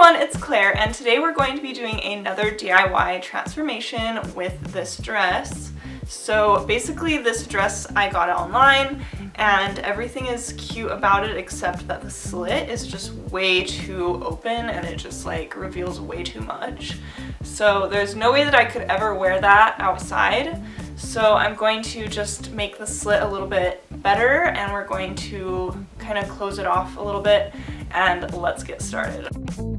everyone, it's Claire, and today we're going to be doing another DIY transformation with this dress. So basically this dress I got online and everything is cute about it except that the slit is just way too open and it just like reveals way too much. So there's no way that I could ever wear that outside. So I'm going to just make the slit a little bit better and we're going to kind of close it off a little bit, and let's get started.